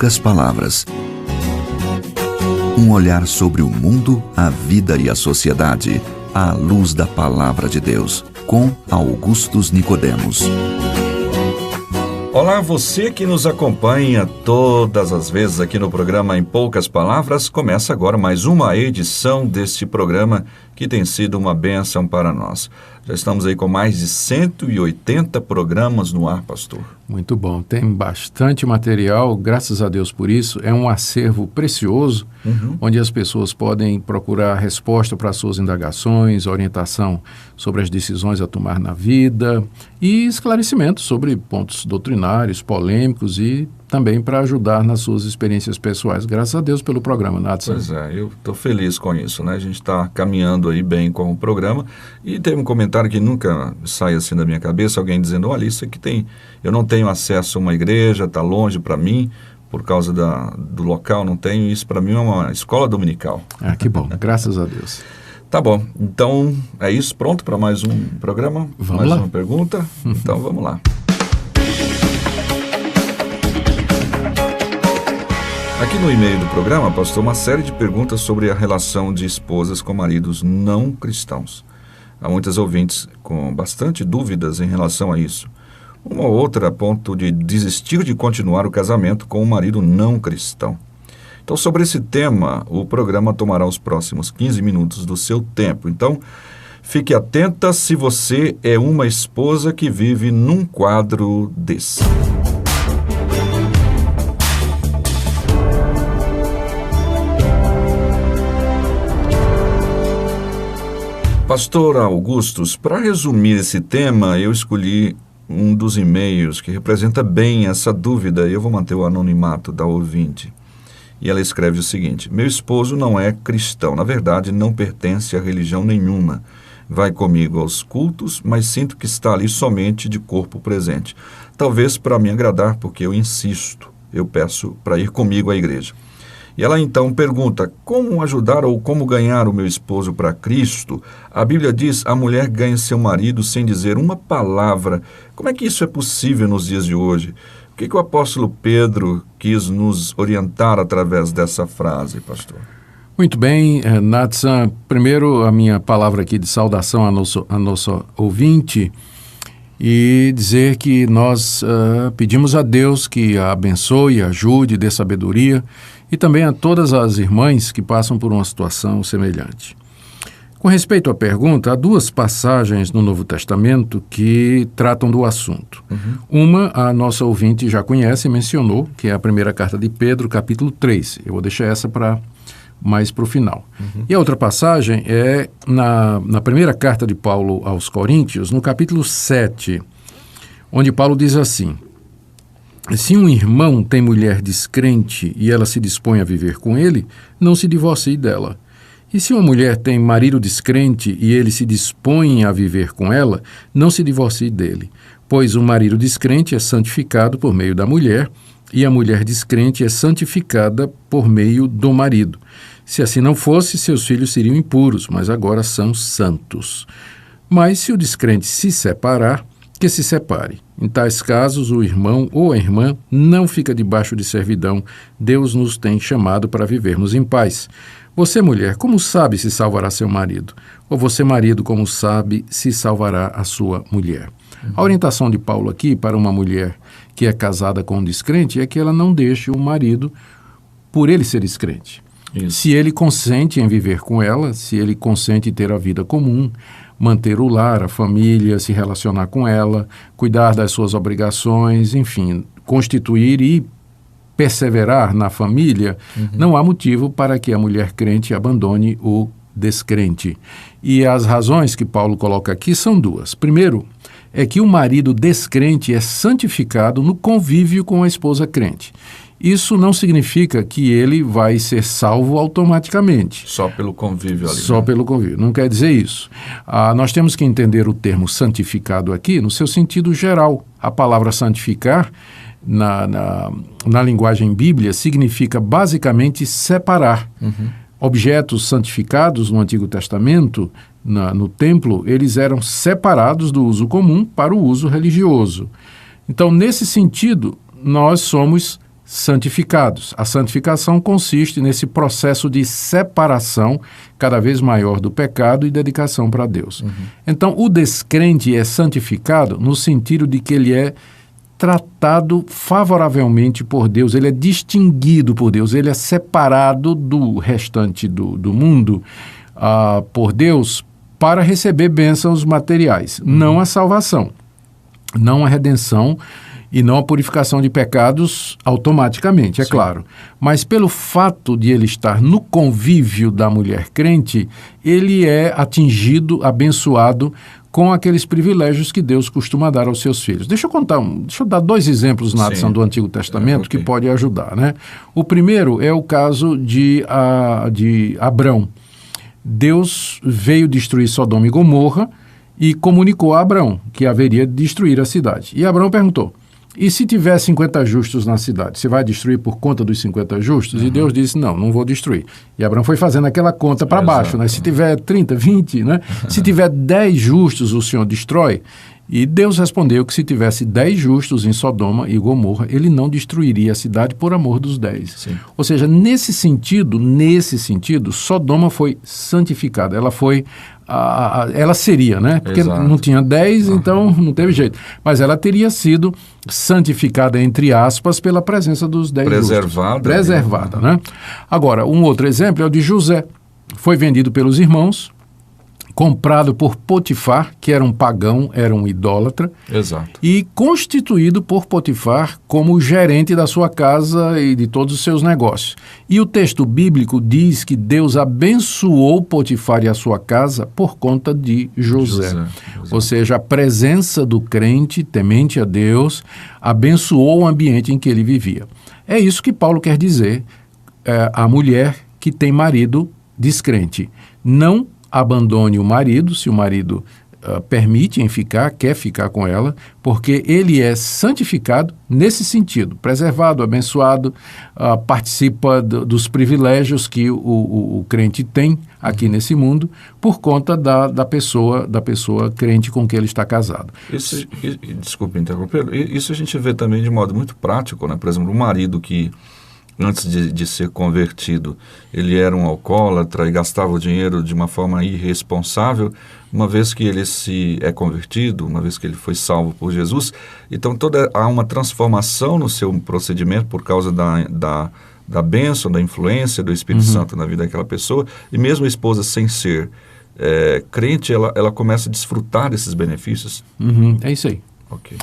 poucas palavras. Um olhar sobre o mundo, a vida e a sociedade, à luz da Palavra de Deus, com Augustus Nicodemos. Olá, você que nos acompanha todas as vezes aqui no programa Em Poucas Palavras. Começa agora mais uma edição deste programa que tem sido uma bênção para nós. Já estamos aí com mais de 180 programas no ar, pastor. Muito bom, tem bastante material, graças a Deus por isso. É um acervo precioso, onde as pessoas podem procurar resposta para suas indagações, orientação sobre as decisões a tomar na vida e esclarecimento sobre pontos doutrinários, polêmicos e também para ajudar nas suas experiências pessoais. Graças a Deus pelo programa, Natson. Pois é, eu estou feliz com isso, né? A gente está caminhando aí bem com o programa e teve um comentário que nunca sai assim da minha cabeça, alguém dizendo, olha, isso aqui eu não tenho acesso a uma igreja, está longe para mim, por causa do local, não tenho, isso para mim é uma escola dominical. Ah, que bom, graças a Deus. Tá bom, então é isso, pronto para mais um programa? Vamos lá. Mais uma pergunta? Então vamos lá. Aqui no e-mail do programa, pastor, uma série de perguntas sobre a relação de esposas com maridos não cristãos. Há muitas ouvintes com bastante dúvidas em relação a isso. Uma ou outra a ponto de desistir de continuar o casamento com um marido não cristão. Então, sobre esse tema, o programa tomará os próximos 15 minutos do seu tempo. Então, fique atenta se você é uma esposa que vive num quadro desse. Pastor Augustus, para resumir esse tema, eu escolhi um dos e-mails que representa bem essa dúvida e eu vou manter o anonimato da ouvinte. E ela escreve o seguinte: meu esposo não é cristão, na verdade não pertence a religião nenhuma. Vai comigo aos cultos, mas sinto que está ali somente de corpo presente. Talvez para me agradar, porque eu insisto, eu peço para ir comigo à igreja. E ela então pergunta, como ajudar ou como ganhar o meu esposo para Cristo? A Bíblia diz, a mulher ganha seu marido sem dizer uma palavra. Como é que isso é possível nos dias de hoje? O que o apóstolo Pedro quis nos orientar através dessa frase, pastor? Muito bem, Natsan. Primeiro, a minha palavra aqui de saudação a nosso ouvinte e dizer que nós pedimos a Deus que a abençoe, ajude, dê sabedoria e também a todas as irmãs que passam por uma situação semelhante. Com respeito à pergunta, há duas passagens no Novo Testamento que tratam do assunto. Uma, a nossa ouvinte já conhece e mencionou, que é a primeira carta de Pedro, capítulo 3. Eu vou deixar essa mais para o final. E a outra passagem é na primeira carta de Paulo aos Coríntios, no capítulo 7, onde Paulo diz assim: se um irmão tem mulher descrente e ela se dispõe a viver com ele, não se divorcie dela. E se uma mulher tem marido descrente e ele se dispõe a viver com ela, não se divorcie dele. Pois o marido descrente é santificado por meio da mulher e a mulher descrente é santificada por meio do marido. Se assim não fosse, seus filhos seriam impuros, mas agora são santos. Mas se o descrente se separar, que se separe. Em tais casos, o irmão ou a irmã não fica debaixo de servidão. Deus nos tem chamado para vivermos em paz. Você, mulher, como sabe se salvará seu marido? Ou você, marido, como sabe se salvará a sua mulher? A orientação de Paulo aqui para uma mulher que é casada com um descrente é que ela não deixe o marido por ele ser descrente. Isso. Se ele consente em viver com ela, se ele consente em ter a vida comum, manter o lar, a família, se relacionar com ela, cuidar das suas obrigações, enfim, constituir e perseverar na família, não há motivo para que a mulher crente abandone o descrente. E as razões que Paulo coloca aqui são duas. Primeiro, é que o marido descrente é santificado no convívio com a esposa crente. Isso não significa que ele vai ser salvo automaticamente. Só pelo convívio ali. Só pelo convívio. Não quer dizer isso. Nós temos que entender o termo santificado aqui no seu sentido geral. A palavra santificar, na linguagem bíblia, significa basicamente separar. Objetos santificados no Antigo Testamento, no templo, eles eram separados do uso comum para o uso religioso. Então, nesse sentido, nós somos santificados. A santificação consiste nesse processo de separação cada vez maior do pecado e dedicação para Deus. Então, o descrente é santificado no sentido de que ele é tratado favoravelmente por Deus, ele é distinguido por Deus, ele é separado do restante do mundo por Deus para receber bênçãos materiais, não a salvação, não a redenção e não a purificação de pecados automaticamente, é claro. Mas pelo fato de ele estar no convívio da mulher crente, ele é atingido, abençoado com aqueles privilégios que Deus costuma dar aos seus filhos. Deixa eu dar 2 exemplos, Nathan, do Antigo Testamento que pode ajudar, né? O primeiro é o caso de Abrão. Deus veio destruir Sodoma e Gomorra e comunicou a Abrão que haveria de destruir a cidade. E Abrão perguntou: e se tiver 50 justos na cidade, você vai destruir por conta dos 50 justos? E Deus disse: não vou destruir. E Abraão foi fazendo aquela conta para baixo, né? Se tiver 30, 20, né? Se tiver 10 justos, o Senhor destrói. E Deus respondeu que se tivesse 10 justos em Sodoma e Gomorra, ele não destruiria a cidade por amor dos 10. Sim. Ou seja, nesse sentido, Sodoma foi santificada. Ela foi, ela seria, né? Porque não tinha 10, então não teve jeito. Mas ela teria sido santificada, entre aspas, pela presença dos 10 preservada. Justos. Preservada, né? Agora, um outro exemplo é o de José. Foi vendido pelos irmãos, comprado por Potifar, que era um pagão, era um idólatra, e constituído por Potifar como gerente da sua casa e de todos os seus negócios. E o texto bíblico diz que Deus abençoou Potifar e a sua casa por conta de José. Ou seja, a presença do crente, temente a Deus, abençoou o ambiente em que ele vivia. É isso que Paulo quer dizer à mulher que tem marido descrente. Não abandone o marido, se o marido permite em ficar, quer ficar com ela, porque ele é santificado nesse sentido, preservado, abençoado, participa dos privilégios que o crente tem aqui nesse mundo por conta da pessoa crente com quem ele está casado. Desculpe interromper, isso a gente vê também de modo muito prático, né? Por exemplo, um marido que antes de ser convertido, ele era um alcoólatra e gastava o dinheiro de uma forma irresponsável. Uma vez que ele é convertido, uma vez que ele foi salvo por Jesus, então há uma transformação no seu procedimento por causa da bênção, da influência do Espírito Santo na vida daquela pessoa, e mesmo a esposa sem ser crente, ela começa a desfrutar desses benefícios. É isso aí. Ok.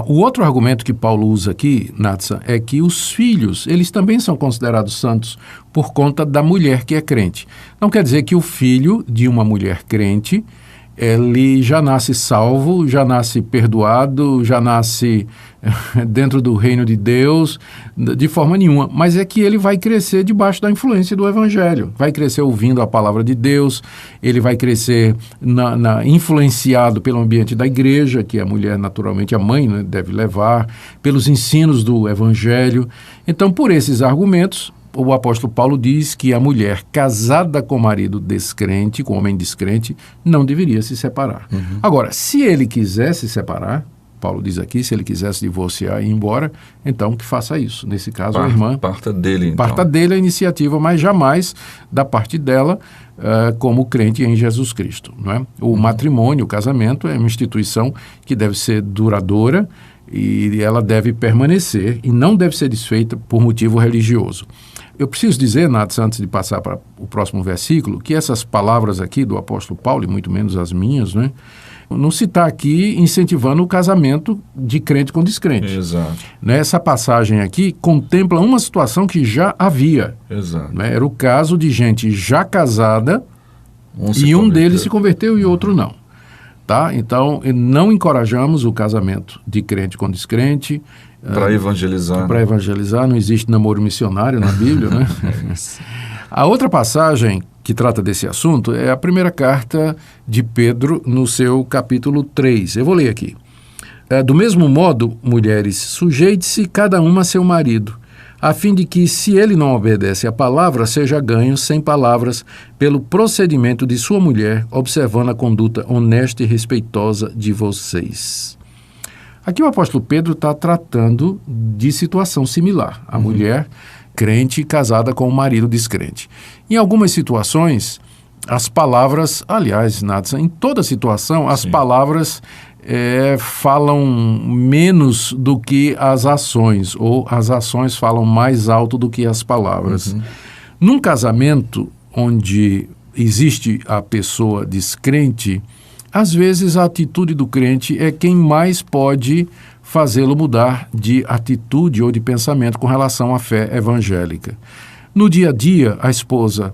O outro argumento que Paulo usa aqui, Natsa, é que os filhos, eles também são considerados santos por conta da mulher que é crente. Não quer dizer que o filho de uma mulher crente, ele já nasce salvo, já nasce perdoado, já nasce dentro do reino de Deus, de forma nenhuma. Mas é que ele vai crescer debaixo da influência do Evangelho. Vai crescer ouvindo a palavra de Deus, ele vai crescer influenciado pelo ambiente da igreja, que a mulher, naturalmente, a mãe, né, deve levar, pelos ensinos do Evangelho. Então, por esses argumentos, o apóstolo Paulo diz que a mulher casada com o marido descrente, com o homem descrente, não deveria se separar. Agora, se ele quiser se separar, Paulo diz aqui, se ele quisesse divorciar e ir embora, então que faça isso. Nesse caso, a irmã... Parta dele, então. Parta dele a iniciativa, mas jamais da parte dela como crente em Jesus Cristo. Não é? O matrimônio, o casamento, é uma instituição que deve ser duradoura e ela deve permanecer e não deve ser desfeita por motivo religioso. Eu preciso dizer, Nathan, antes de passar para o próximo versículo, que essas palavras aqui do apóstolo Paulo, e muito menos as minhas, né, não se está aqui incentivando o casamento de crente com descrente. Exato. Essa passagem aqui contempla uma situação que já havia. Exato. Né? Era o caso de gente já casada e um deles se converteu e outro não. Tá? Então, não encorajamos o casamento de crente com descrente. Para evangelizar. Para evangelizar, não existe namoro missionário na Bíblia, né? A outra passagem que trata desse assunto é a primeira carta de Pedro, no seu capítulo 3. Eu vou ler aqui. Do mesmo modo, mulheres, sujeite-se cada uma a seu marido, a fim de que, se ele não obedece à palavra, seja ganho sem palavras pelo procedimento de sua mulher, observando a conduta honesta e respeitosa de vocês. Aqui o apóstolo Pedro está tratando de situação similar. A mulher crente casada com um marido descrente. Em algumas situações, as palavras, aliás, Nathan, em toda situação, as palavras falam menos do que as ações, ou as ações falam mais alto do que as palavras. Num casamento onde existe a pessoa descrente, às vezes a atitude do crente é quem mais pode fazê-lo mudar de atitude ou de pensamento com relação à fé evangélica. No dia a dia, a esposa,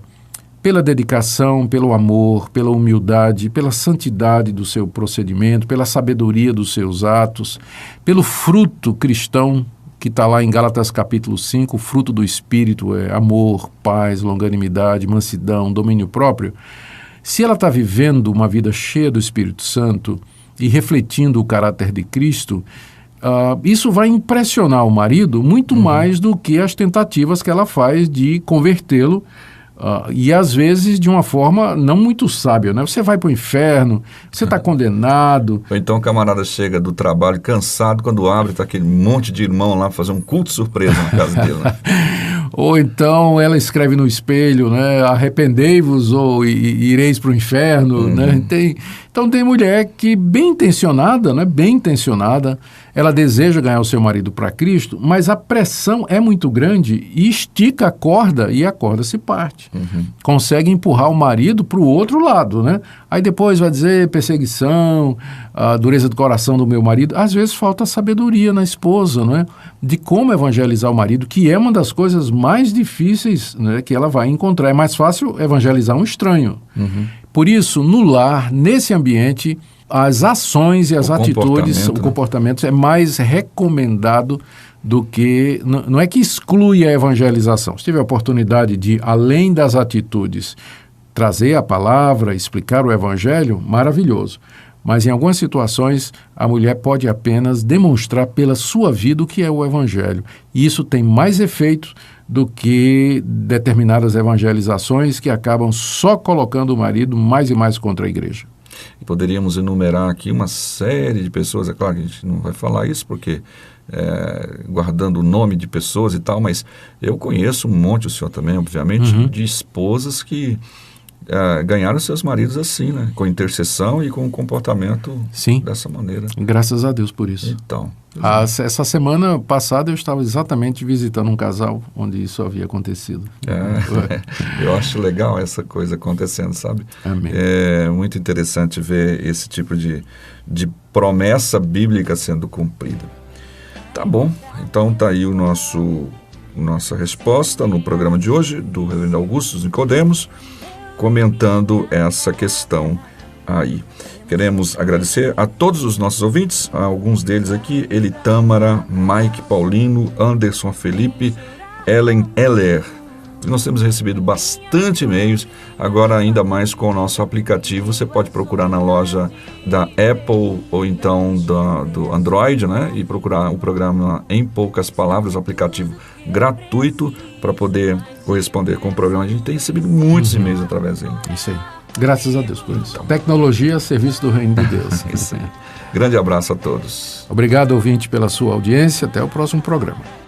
pela dedicação, pelo amor, pela humildade, pela santidade do seu procedimento, pela sabedoria dos seus atos, pelo fruto cristão, que está lá em Gálatas capítulo 5, o fruto do Espírito é amor, paz, longanimidade, mansidão, domínio próprio. Se ela está vivendo uma vida cheia do Espírito Santo e refletindo o caráter de Cristo, isso vai impressionar o marido muito mais do que as tentativas que ela faz de convertê-lo, e às vezes de uma forma não muito sábia, né? Você vai para o inferno, você está condenado. Ou então o camarada chega do trabalho cansado, quando abre, está aquele monte de irmão lá fazer um culto surpresa na casa dele, né? Ou então ela escreve no espelho, né? Arrependei-vos ou ireis para o inferno, né? Então tem mulher que bem intencionada, né? Bem intencionada, ela deseja ganhar o seu marido para Cristo, mas a pressão é muito grande e estica a corda e a corda se parte. Consegue empurrar o marido para o outro lado, né? Aí depois vai dizer perseguição, a dureza do coração do meu marido. Às vezes falta sabedoria na esposa, né? De como evangelizar o marido, que é uma das coisas mais difíceis, né, que ela vai encontrar. É mais fácil evangelizar um estranho. Por isso, no lar, nesse ambiente, as ações e as atitudes, o comportamento é mais recomendado do que... Não é que exclui a evangelização. Se tiver a oportunidade de, além das atitudes, trazer a palavra, explicar o evangelho, maravilhoso. Mas em algumas situações, a mulher pode apenas demonstrar pela sua vida o que é o evangelho. E isso tem mais efeito do que determinadas evangelizações que acabam só colocando o marido mais e mais contra a igreja. E poderíamos enumerar aqui uma série de pessoas, é claro que a gente não vai falar isso porque guardando o nome de pessoas e tal, mas eu conheço um monte, o senhor também, obviamente, de esposas que ganharam seus maridos assim, né? Com intercessão e com comportamento dessa maneira. Graças a Deus por isso. Então, essa semana passada eu estava exatamente visitando um casal onde isso havia acontecido. Eu acho legal essa coisa acontecendo, sabe? Amém. É muito interessante ver esse tipo de promessa bíblica sendo cumprida. Tá bom, então tá aí nossa resposta no programa de hoje do Reverendo Augusto Nicodemos, comentando essa questão aí. Queremos agradecer a todos os nossos ouvintes, a alguns deles aqui, Elitâmara, Mike Paulino, Anderson Felipe, Ellen Heller. Nós temos recebido bastante e-mails, agora ainda mais com o nosso aplicativo. Você pode procurar na loja da Apple ou então do Android, né? E procurar o programa Em Poucas Palavras, o aplicativo gratuito, para poder corresponder com o programa. A gente tem recebido muitos e-mails através dele. Isso aí. Graças a Deus por isso. Então, tecnologia a serviço do reino de Deus. Isso aí. Grande abraço a todos. Obrigado, ouvinte, pela sua audiência. Até o próximo programa.